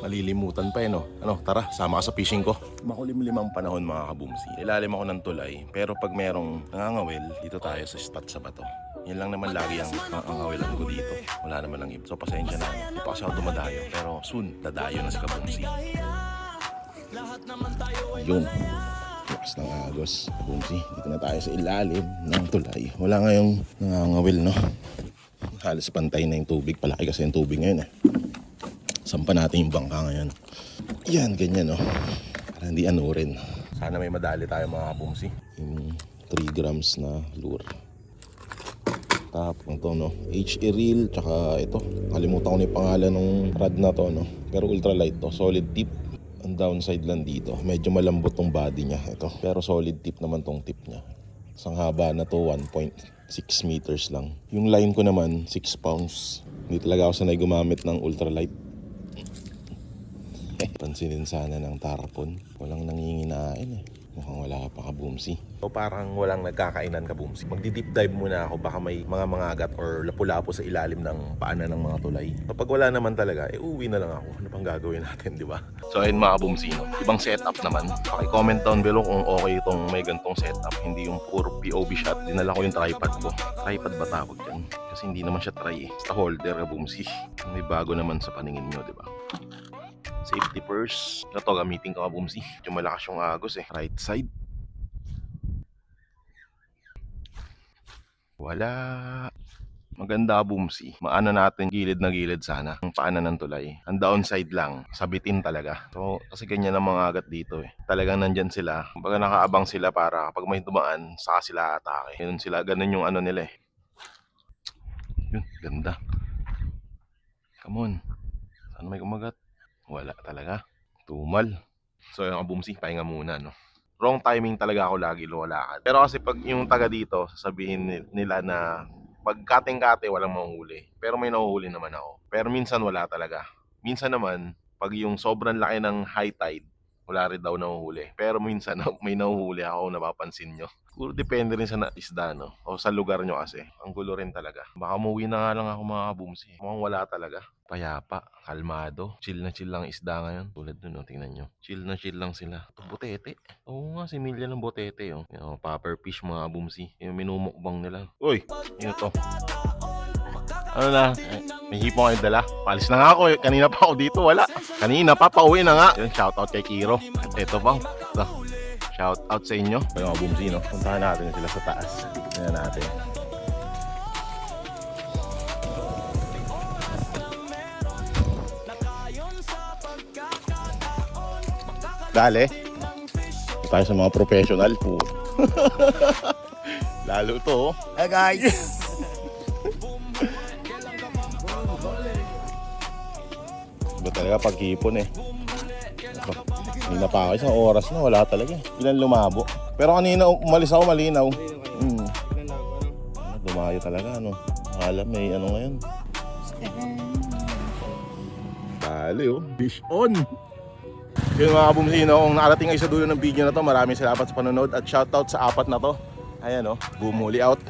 Malilimutan pa no. Ano, tara, sama ka sa fishing ko. Makulimlimang panahon mga kabumsi. Ilalim ako ng tulay, pero pag merong nangangawil, dito tayo sa spot sa bato. Yan lang naman lagi ang angawilan ko dito. Wala naman lang iba. So pasensya na. Hindi pa kasi ako dumadayo. Pero soon, dadayo na sa kabumsi. Yun. Lakas ng agos. Kabumsi, dito na tayo sa ilalim ng tulay. Wala ngayong nangangawil, no? Halos pantay na yung tubig. Palaki kasi yung tubig ngayon, eh. Sampa natin yung bangka ngayon. Yan, ganyan, no? Para hindi anurin. Sana may madali tayo mga kabumsi. Yung 3 grams na lure. Tapos ito, no? HE reel, tsaka ito. Kalimutan ko na yung pangalan ng rod na to, no? Pero ultralight to. Solid tip. Ang downside lang dito, medyo malambot tong body niya. Ito. Pero solid tip naman tong tip niya. Isang haba na to, 1.6 meters lang. Yung line ko naman, 6 pounds. Hindi talaga ako sanay gumamit ng ultralight. Pansinin sana ng tarpon. Walang nanginginain, eh. Mukhang wala pa kabumsi. So parang walang nagkakainan kabumsi. Magdi-deep dive muna ako. Baka may mga agat or lapu-lapo sa ilalim ng paanan ng mga tulay. Kapag wala naman talaga, uwi na lang ako. Ano pang gagawin natin, di ba? So ayun mga kabumsi, no? Ibang setup naman. Paki-comment down below kung okay itong may gantong setup. Hindi yung pure POV shot. Dinala ko yung tripod ko. Tripod ba tawag yan? Kasi hindi naman siya try, eh. Basta holder kabumsi. May bago naman sa paningin nyo, di ba? Safety purse. Ito gamitin ko kabumsi. Medyo malakas yung agos, eh. Right side. Wala. Maganda kabumsi. Maana natin gilid na gilid sana. Ang paanan ng tulay. Ang downside lang. Sabitin talaga. So kasi ganyan ang mga agat dito, eh. Talagang nandyan sila. Baga nakaabang sila para pag may dumaan, saka sila atake. Ganun sila. Ganun yung ano nila, eh. Yun. Ganda. Come on. Saan may kumagat? Wala talaga. Tumal. So yung kabumsi, pahinga muna, no? Wrong timing talaga ako lagi lumalakad. Pero kasi pag yung taga dito, sasabihin nila na pag kating-kate, walang mahuhuli. Pero may nahuhuli naman ako. Pero minsan wala talaga. Minsan naman, pag yung sobrang laki ng high tide, wala rin daw nahuhuli. Pero minsan may nahuhuli ako, napapansin nyo. Siguro depende rin sa isda, no? O sa lugar nyo kasi. Ang gulo rin talaga. Baka umuwi na nga lang ako mga kabumsi. Mukhang wala talaga. Payapa, kalmado. Chill na chill lang isda ngayon. Tulad dun, no? Tingnan nyo. Chill na chill lang sila. Ito, botete. Oo nga, si Milya ng botete, oh. Yung popper fish mga kabumsi. Yung minumukbang nila. Uy! Yun to. Ano na? May hipo kayong dala. Palis na nga ako, eh. Kanina pa ako dito, wala. Kanina pa, pauwi na nga. Yun, shoutout kay Kiro. At eto bang. Ito. Shout out sa inyo. Mga kabumsi, no? Puntahan natin sila sa taas. Tingnan natin. Dali. Tayo sa mga professional po. Lalo to, oh. Hey guys! Iba talaga pag-hipon, eh. Hindi na pa ako, isang oras na, wala talaga. Ilan lumabo. Pero kanina umalis ako, malinaw. Dumayo talaga, ano. Alam, may ano ngayon. Dali, oh. Fish on! Yun mga kabumsi, no? Kung nakarating kayo sa dulo ng video na to, maraming salamat sa panonood at shoutout sa apat na to. Ayan, oh. Bumuli out.